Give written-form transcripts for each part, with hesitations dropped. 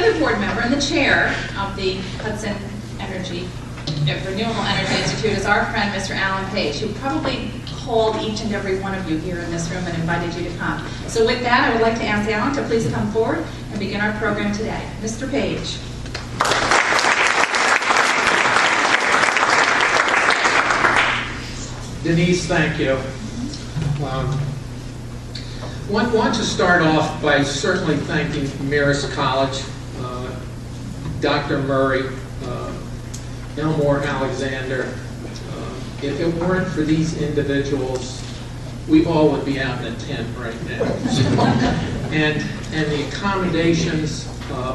other board member and the chair of the Hudson Renewable Energy Institute is our friend, Mr. Allan Page, who probably called each and every one of you here in this room and invited you to come. So with that, I would like to ask Allan to please come forward and begin our program today. Mr. Page. Denise, thank you. Want to start off by certainly thanking Marist College, Dr. Murray, Elmore Alexander. If it weren't for these individuals, we all would be out in a tent right now. And the accommodations,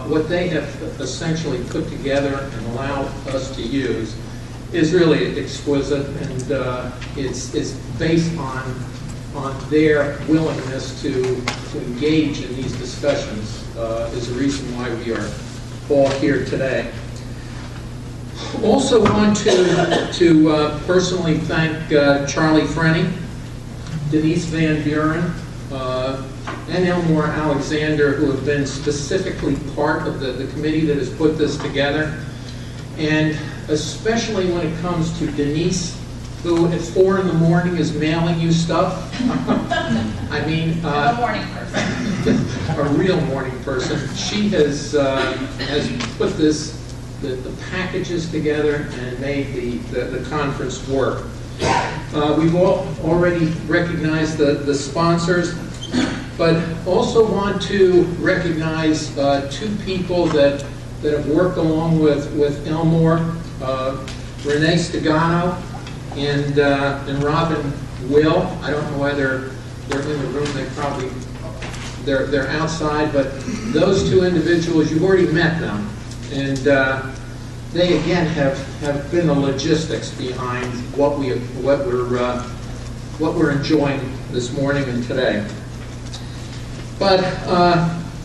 what they have essentially put together and allowed us to use is really exquisite, and it's based on their willingness to engage in these discussions is the reason why we are all here today. Also want to personally thank Charlie Frenny, Denise Van Buren, and Elmore Alexander, who have been specifically part of the committee that has put this together, and especially when it comes to Denise, who at 4 in the morning is mailing you stuff. I mean, A morning person. A real morning person. She has put the packages together and made the conference work. We've already recognized the sponsors, but also want to recognize 2 people that have worked along with Elmore, Renee Stegano and Robin Will. I don't know whether they're in the room. They're outside, but those 2 individuals, you've already met them, and they again have been the logistics behind what we're enjoying this morning and today. But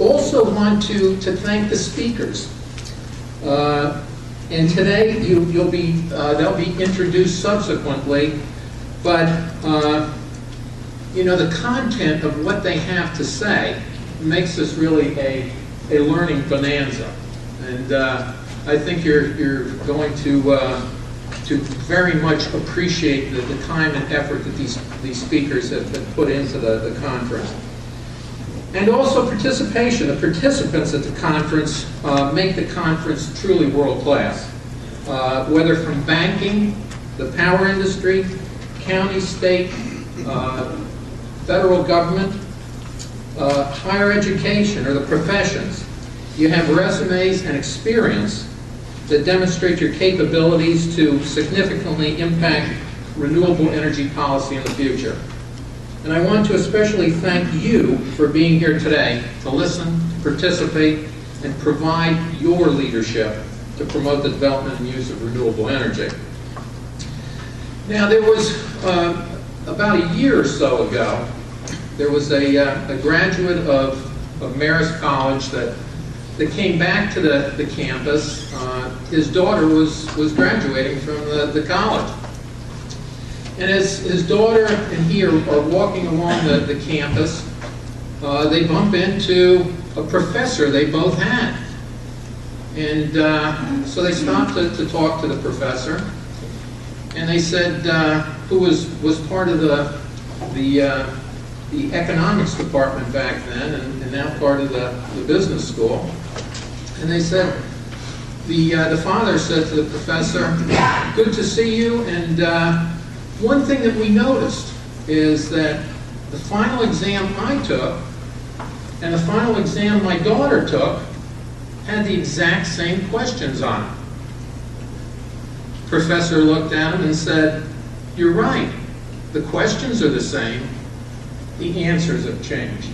also want to thank the speakers. And today they'll be introduced subsequently, but you know, the content of what they have to say makes this really a learning bonanza, and I think you're going to very much appreciate the time and effort that these speakers have put into the conference. And also participation. The participants at the conference make the conference truly world-class. Whether from banking, the power industry, county, state, federal government, higher education, or the professions, you have resumes and experience that demonstrate your capabilities to significantly impact renewable energy policy in the future. And I want to especially thank you for being here today to listen, to participate, and provide your leadership to promote the development and use of renewable energy. Now, there was, about a year or so ago, there was a graduate of Marist College that came back to the campus. His daughter was graduating from the college. And as his daughter and he are walking along the campus, they bump into a professor they both had. And so they stopped to talk to the professor. And they said, who was part of the economics department back then, and now part of the business school. And they said, the father said to the professor, "Good to see you, and one thing that we noticed is that the final exam I took and the final exam my daughter took had the exact same questions on it." Professor looked at him and said, "You're right. The questions are the same. The answers have changed."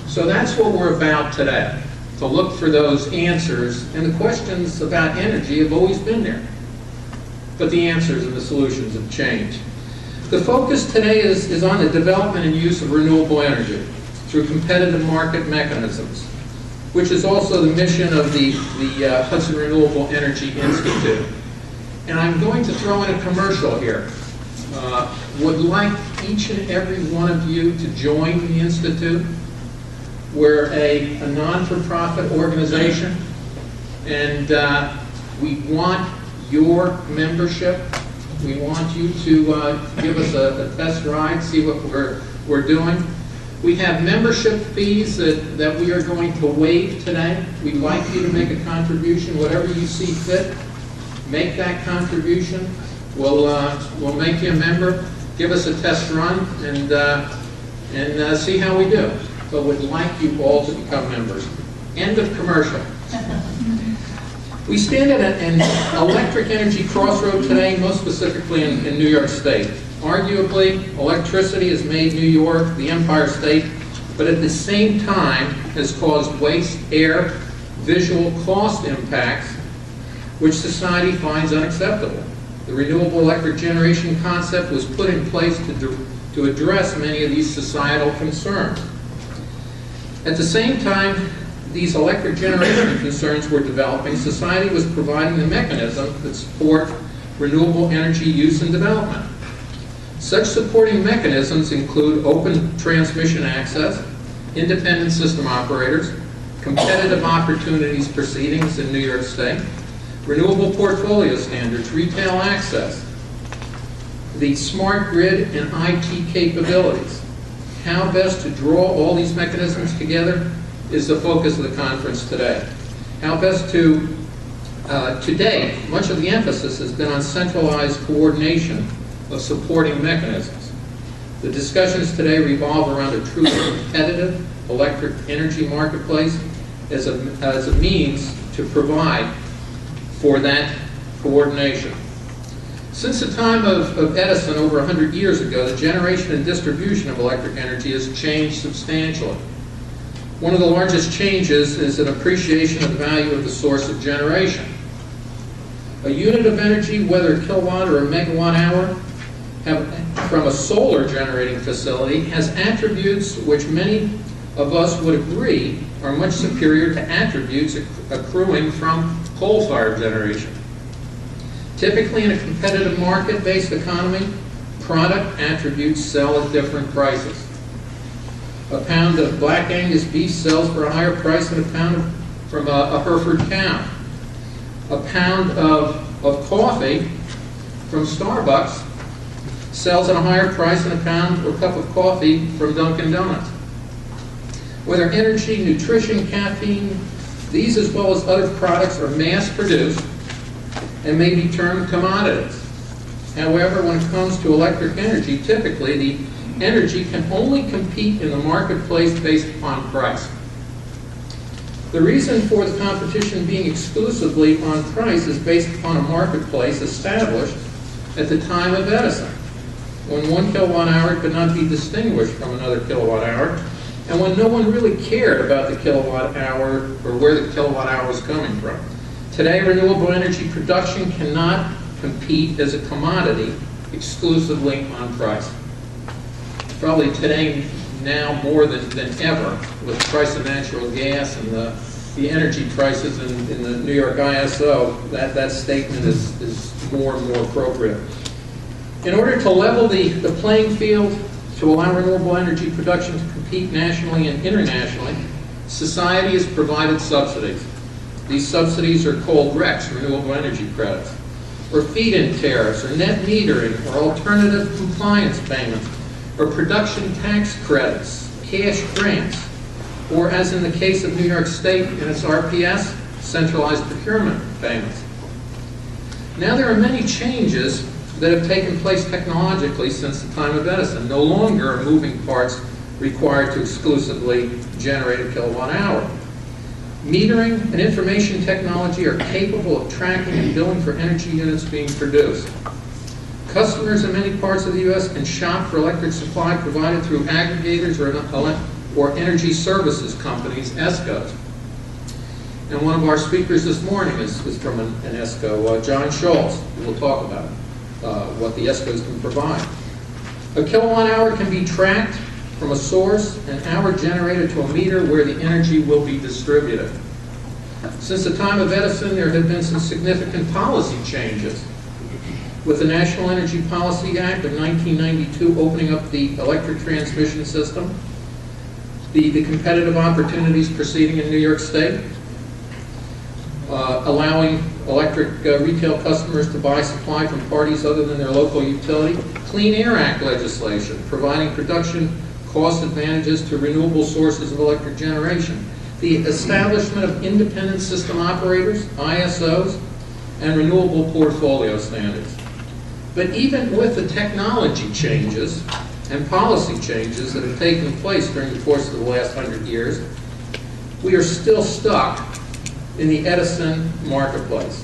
So that's what we're about today, to look for those answers. And the questions about energy have always been there, but the answers and the solutions have changed. The focus today is on the development and use of renewable energy through competitive market mechanisms, which is also the mission of the Hudson Renewable Energy Institute. And I'm going to throw in a commercial here. Would like each and every one of you to join the Institute. We're a non-for-profit organization. And we want your membership. We want you to give us a test ride, see what we're doing. We have membership fees that we are going to waive today. We'd like you to make a contribution, whatever you see fit. Make that contribution. We'll make you a member. Give us a test run and see how we do. But we'd like you all to become members. End of commercial. We stand at an electric energy crossroad today, most specifically in New York State. Arguably, electricity has made New York the Empire State, but at the same time has caused waste, air, visual cost impacts, which society finds unacceptable. The renewable electric generation concept was put in place to address many of these societal concerns. At the same time these electric generation concerns were developing, society was providing the mechanism that support renewable energy use and development. Such supporting mechanisms include open transmission access, independent system operators, competitive opportunities proceedings in New York State, renewable portfolio standards, retail access, the smart grid and IT capabilities. How best to draw all these mechanisms together is the focus of the conference today. How best to, today, much of the emphasis has been on centralized coordination of supporting mechanisms. The discussions today revolve around a truly competitive electric energy marketplace as a means to provide for that coordination. Since the time of Edison over 100 years ago, the generation and distribution of electric energy has changed substantially. One of the largest changes is an appreciation of the value of the source of generation. A unit of energy, whether a kilowatt or a megawatt hour, from a solar generating facility, has attributes which many of us would agree are much superior to attributes accruing from coal-fired generation. Typically in a competitive market-based economy, product attributes sell at different prices. A pound of Black Angus beef sells for a higher price than a pound from a Hereford cow. A pound of coffee from Starbucks sells at a higher price than a pound or cup of coffee from Dunkin' Donuts. Whether energy, nutrition, caffeine, these as well as other products are mass-produced and may be termed commodities. However, when it comes to electric energy, typically the energy can only compete in the marketplace based upon price. The reason for the competition being exclusively on price is based upon a marketplace established at the time of Edison, when 1 kilowatt hour could not be distinguished from another kilowatt hour, and when no one really cared about the kilowatt hour or where the kilowatt hour was coming from. Today, renewable energy production cannot compete as a commodity exclusively on price. Probably today, now more than ever, with the price of natural gas and the energy prices in the New York ISO, that statement is more and more appropriate. In order to level the playing field to allow renewable energy production to compete nationally and internationally, society has provided subsidies. These subsidies are called RECs, renewable energy credits, or feed-in tariffs, or net metering, or alternative compliance payments, or production tax credits, cash grants, or as in the case of New York State and its RPS, centralized procurement payments. Now there are many changes that have taken place technologically since the time of Edison. No longer are moving parts required to exclusively generate a kilowatt hour. Metering and information technology are capable of tracking and billing for energy units being produced. Customers in many parts of the U.S. can shop for electric supply provided through aggregators or energy services companies, ESCOs. And one of our speakers this morning is from an ESCO, John Schultz, who will talk about what the ESCOs can provide. A kilowatt hour can be tracked from a source, an hour generated to a meter where the energy will be distributed. Since the time of Edison, there have been some significant policy changes. With the National Energy Policy Act of 1992 opening up the electric transmission system, the competitive opportunities proceeding in New York State, allowing electric retail customers to buy supply from parties other than their local utility. Clean Air Act legislation, providing production cost advantages to renewable sources of electric generation. The establishment of independent system operators, ISOs, and renewable portfolio standards. But even with the technology changes and policy changes that have taken place during the course of the last 100 years, we are still stuck in the Edison marketplace.